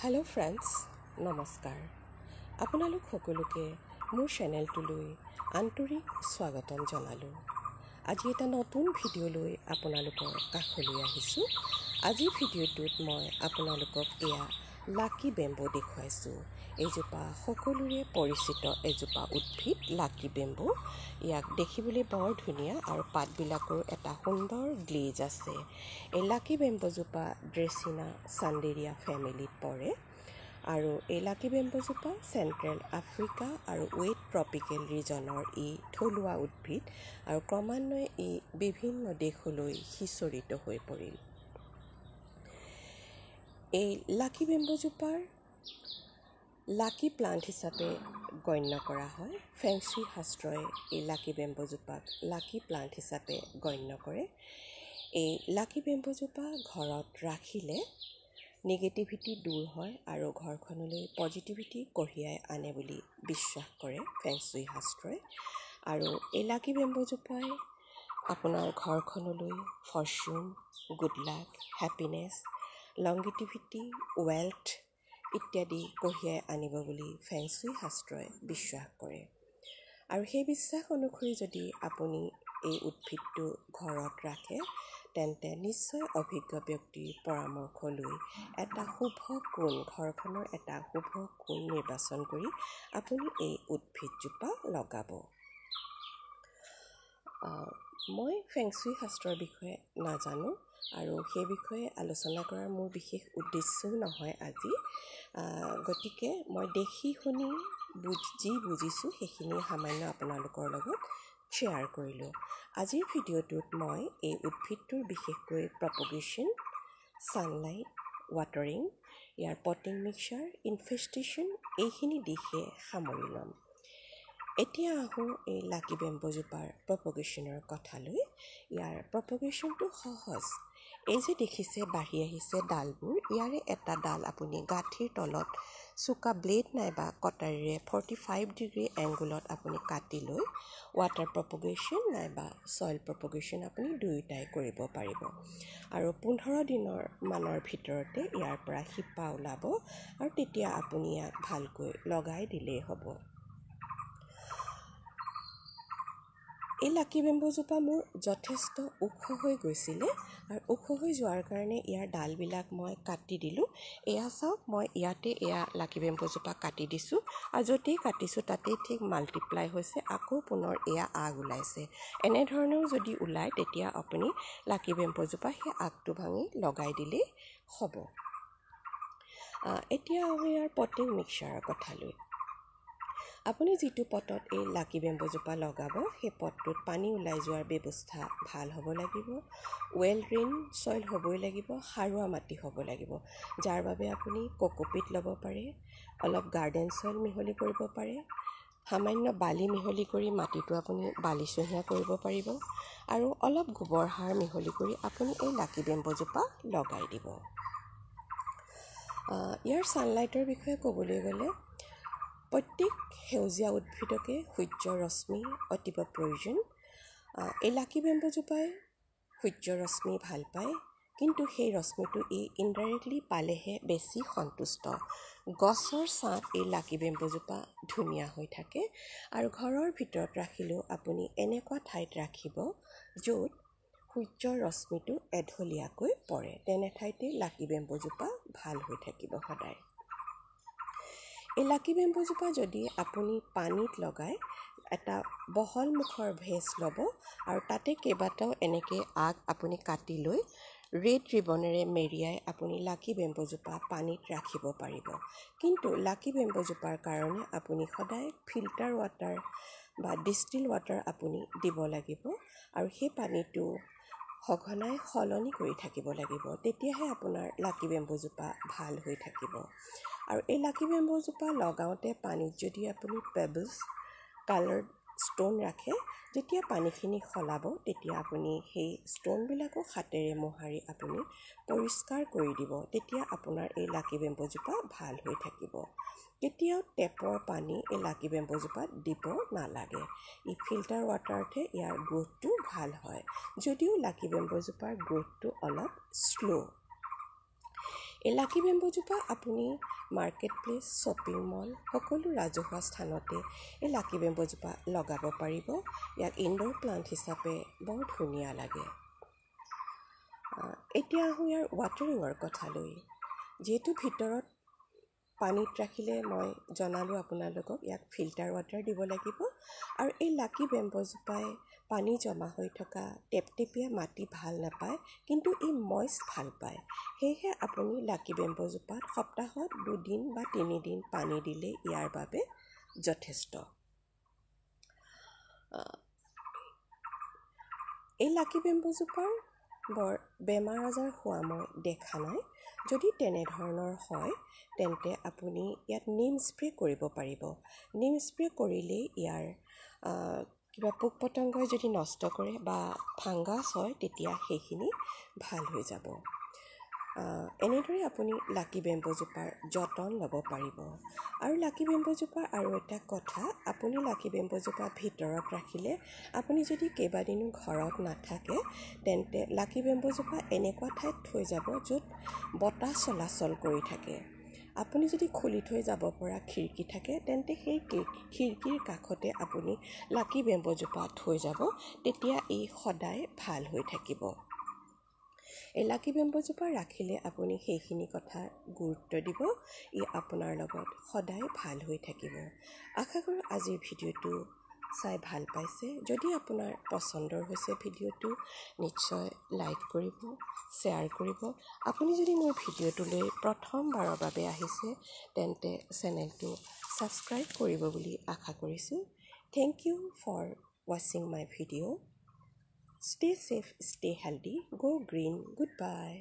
Hello' friends, নমস্কাৰ। আপোনালোক সকলোকে মোৰ চেনেলটোলৈ আন্তৰিক স্বাগতম জনালোঁ। আজি এটা নতুন ভিডিঅ' লৈ আপোনালোকৰ কাষলৈ আহিছোঁ। আজিৰ ভিডিঅ'টোত মই আপোনালোকক এয়া লাকি বেম্বো দেখুৱাইছোঁ। এইজোপা সকলোৰে পৰিচিত এজোপা উদ্ভিদ লাকি বেম্বো। ইয়াক দেখিবলৈ বৰ ধুনীয়া আৰু পাতবিলাকৰ এটা সুন্দৰ গ্লেজ আছে। এই লাকি বেম্বোজোপা ড্ৰেচিনা চাণ্ডেৰিয়া ফেমিলিত পৰে আৰু এই লাকি বেম্বোজোপা চেণ্ট্ৰেল আফ্ৰিকা আৰু ৱেষ্ট ট্ৰপিকেল ৰিজনৰ ই থলুৱা উদ্ভিদ আৰু ক্ৰমান্বয়ে ই বিভিন্ন দেশলৈ সিঁচৰিত হৈ পৰিল। এই লাকি বেম্বোজোপাৰ লাকি প্লাণ্ট হিচাপে গণ্য কৰা হয়। ফেংচুই শাস্ত্ৰই এই লাকি বেম্বোজোপাক লাকি প্লাণ্ট হিচাপে গণ্য কৰে। এই লাকি বেম্বোজোপা ঘৰত ৰাখিলে নিগেটিভিটি দূৰ হয় আৰু ঘৰখনলৈ পজিটিভিটি কঢ়িয়াই আনে বুলি বিশ্বাস কৰে ফেংচুই শাস্ত্ৰই। আৰু এই লাকি বেম্বোজোপাই আপোনাৰ ঘৰখনলৈ fortune, good luck, happiness, longevity, wealth ইত্যাদি কঢ়িয়াই আনিব বুলি ফেংচুই শাস্ত্ৰই বিশ্বাস কৰে। আৰু সেই বিশ্বাস অনুসৰি যদি আপুনি এই উদ্ভিদটো ঘৰত ৰাখে তেন্তে নিশ্চয় অভিজ্ঞ ব্যক্তিৰ পৰামৰ্শ লৈ এটা শুভ কোণ, ঘৰখনৰ এটা শুভ কোণ নিৰ্বাচন কৰি আপুনি এই উদ্ভিদজোপা লগাব। মই ফেংচুই শাস্ত্ৰৰ বিষয়ে নাজানো আৰু সেই বিষয়ে আলোচনা কৰাৰ মোৰ বিশেষ উদ্দেশ্যও নহয় আজি। গতিকে মই দেখি শুনি যি বুজিছোঁ সেইখিনি সামান্য আপোনালোকৰ লগত শ্বেয়াৰ কৰিলোঁ। আজিৰ ভিডিঅ'টোত মই এই উদ্ভিদটোৰ বিশেষকৈ প্ৰপগেশ্যন, ছানলাইট, ৱাটাৰিং, ইয়াৰ পটিং মিক্সাৰ, ইনফেষ্টেশ্যন এইখিনি দিশে সামৰি ল'ম। এতিয়া আহোঁ এই লাকি বেম্বোজোপাৰ প্ৰপগেশ্যনৰ কথালৈ। ইয়াৰ প্ৰপগেশ্যনটো সহজ। এই যে দেখিছে বাঢ়ি আহিছে ডালবোৰ, ইয়াৰে এটা ডাল আপুনি গাঁঠিৰ তলত চোকা ব্লেড নাইবা কটাৰীৰে 45 ডিগ্ৰী এংগুলত আপুনি কাটি লৈ ৱাটাৰ প্ৰপগেশ্যন নাইবা ছইল প্ৰপগেশ্যন আপুনি দুয়োটাই কৰিব পাৰিব। আৰু 15 দিনৰ মানৰ ভিতৰতে ইয়াৰ পৰা শিপা ওলাব আৰু তেতিয়া আপুনি ইয়াক ভালকৈ লগাই দিলেই হ'ব। এই লাকি বেম্বোজোপা মোৰ যথেষ্ট ওখ হৈ গৈছিলে আৰু ওখ হৈ যোৱাৰ কাৰণে ইয়াৰ ডালবিলাক মই কাটি দিলোঁ। এয়া চাওক, মই ইয়াতে এয়া লাকি বেম্বোজোপা কাটি দিছোঁ আৰু য'তেই কাটিছোঁ তাতেই ঠিক মাল্টিপ্লাই হৈছে, আকৌ পুনৰ এয়া আগ ওলাইছে। এনেধৰণেও যদি ওলায় তেতিয়া আপুনি লাকি বেম্বোজোপা সেই আগটো ভাঙি লগাই দিলেই হ'ব। এতিয়া ইয়াৰ পটিং মিক্সাৰৰ কথালৈ। আপুনি যিটো পটত এই লাকি বেম্বোজোপা লগাব সেই পটটোত পানী ওলাই যোৱাৰ ব্যৱস্থা ভাল হ'ব লাগিব। ৱেল ড্ৰেইন ছইল হ'বই লাগিব, সাৰুৱা মাটি হ'ব লাগিব, যাৰ বাবে আপুনি কোকোপিট ল'ব পাৰে, অলপ গাৰ্ডেন ছইল মিহলি কৰিব পাৰে, সামান্য বালি মিহলি কৰি মাটিটো আপুনি বালিচহীয়া কৰিব পাৰিব আৰু অলপ গোবৰ সাৰ মিহলি কৰি আপুনি এই লাকি বেম্বোজোপা লগাই দিব। ইয়াৰ ছানলাইটৰ বিষয়ে ক'বলৈ গ'লে প্ৰত্যেক সেউজীয়া উদ্ভিদকে সূৰ্যৰ ৰশ্মি অতিৱ প্ৰয়োজন। এই লাকি বেম্বোজোপাই সূৰ্যৰ ৰশ্মি ভাল পায়, কিন্তু সেই ৰশ্মিটো ই ইনডাইৰেক্টলি পালেহে বেছি সন্তুষ্ট। গছৰ ছাঁত এই লাকি বেম্বোজোপা ধুনীয়া হৈ থাকে আৰু ঘৰৰ ভিতৰত ৰাখিলেও আপুনি এনেকুৱা ঠাইত ৰাখিব য'ত সূৰ্যৰ ৰশ্মিটো এঢলীয়াকৈ পৰে, তেনে ঠাইতে লাকি বেম্বোজোপা ভাল হৈ থাকিব সদায়। এই লাকি বেম্বোজোপা যদি আপুনি পানীত লগাই এটা বহল মুখৰ ভেজ ল'ব আৰু তাতে কেইবাটাও এনেকৈ আগ আপুনি কাটি লৈ ৰেড ৰিবনেৰে মেৰিয়াই আপুনি লাকি বেম্বোজোপা পানীত ৰাখিব পাৰিব। কিন্তু লাকি বেম্বোজোপাৰ কাৰণে আপুনি সদায় ফিল্টাৰ ৱাটাৰ বা ডিষ্টিল ৱাটাৰ আপুনি দিব লাগিব আৰু সেই পানীটো সঘনাই সলনি কৰি থাকিব লাগিব, তেতিয়াহে আপোনাৰ লাকি বেম্বোজোপা ভাল হৈ থাকিব। আৰু এই লাকি বেম্বোজোপা লগাওঁতে পানীত যদি আপুনি পেবলছ কালাৰ্ড ষ্ট'ন ৰাখে, যেতিয়া পানীখিনি সলাব তেতিয়া আপুনি সেই ষ্ট'নবিলাকো হাতেৰে মোহাৰি আপুনি পৰিষ্কাৰ কৰি দিব, তেতিয়া আপোনাৰ এই লাকি বেম্বোজোপা ভাল হৈ থাকিব। কেতিয়াও টেপৰ পানী এই লাকি বেম্বোজোপাত দিব নালাগে। ই ফিল্টাৰ ৱাটাৰতহে ইয়াৰ গ্ৰোথটো ভাল হয়, যদিও লাকি বেম্বোজোপাৰ গ্ৰোথটো অলপ শ্ল'। এই লাকি বেম্বুজোপা আপুনি মাৰ্কেট প্লেচ, শ্বপিং মল, সকলো ৰাজহুৱা স্থানতে এই লাকি বেম্বুজোপা লগাব পাৰিব। ইয়াক ইনডোৰ প্লাণ্ট হিচাপে বৰ ধুনীয়া লাগে। এতিয়া আহোঁ ইয়াৰ ৱাটাৰিঙৰ কথালৈ। যিহেতু ভিতৰত পানীত ৰাখিলে মই জনালোঁ আপোনালোকক ইয়াক ফিল্টাৰ ৱাটাৰ দিব লাগিব। আৰু এই লাকি বেম্বুজোপাই পানী জমা হৈ থকা টেপটেপীয়া মাটি ভাল নাপায়, কিন্তু ই মইষ্ট ভাল পায়। সেয়েহে আপুনি লাকি বেম্বুজোপাত সপ্তাহত 2 দিন বা 3 দিন পানী দিলে ইয়াৰ বাবে যথেষ্ট। এই লাকি বেম্বুজোপাৰ বৰ বেমাৰ আজাৰ হোৱা মই দেখা নাই। যদি তেনেধৰণৰ হয় তেন্তে আপুনি ইয়াত নিম স্প্ৰে' কৰিব পাৰিব। নিম স্প্ৰে' কৰিলেই ইয়াৰ কিবা পোক পতংগই যদি নষ্ট কৰে বা ফাংগাছ হয় তেতিয়া সেইখিনি ভাল হৈ যাব। এনেদৰে আপুনি লাকি বেম্বুজোপাৰ যতন ল'ব পাৰিব। আৰু লাকি বেম্বুজোপাৰ আৰু এটা কথা, আপুনি লাকি বেম্বুজোপা ভিতৰত ৰাখিলে, আপুনি যদি কেইবাদিনো ঘৰত নাথাকে তেন্তে লাকি বেম্বুজোপা এনেকুৱা ঠাইত থৈ যাব য'ত বতাহ চলাচল কৰি থাকে। আপুনি যদি খুলি থৈ যাব পৰা খিৰিকী থাকে তেন্তে সেই খিৰিকীৰ কাষতে আপুনি লাকি বেম্বুজোপা থৈ যাব, তেতিয়া ই সদায় ভাল হৈ থাকিব। এই লাকি বেম্বুজোপা ৰাখিলে আপুনি সেইখিনি কথা গুৰুত্ব দিব, ই আপোনাৰ লগত সদায় ভাল হৈ থাকিব। আশা কৰোঁ আজিৰ ভিডিঅ'টো চাই ভাল পাইছে। যদি আপোনাৰ পচন্দৰ হৈছে ভিডিঅ'টো, নিশ্চয় লাইক কৰিব, শ্বেয়াৰ কৰিব। আপুনি যদি মোৰ ভিডিঅ'টোলৈ প্ৰথমবাৰৰ বাবে আহিছে তেন্তে চেনেলটো ছাবস্ক্ৰাইব কৰিব বুলি আশা কৰিছোঁ। থেংক ইউ ফৰ ৱাচিং মাই video'. Stay safe, stay healthy, go green, goodbye.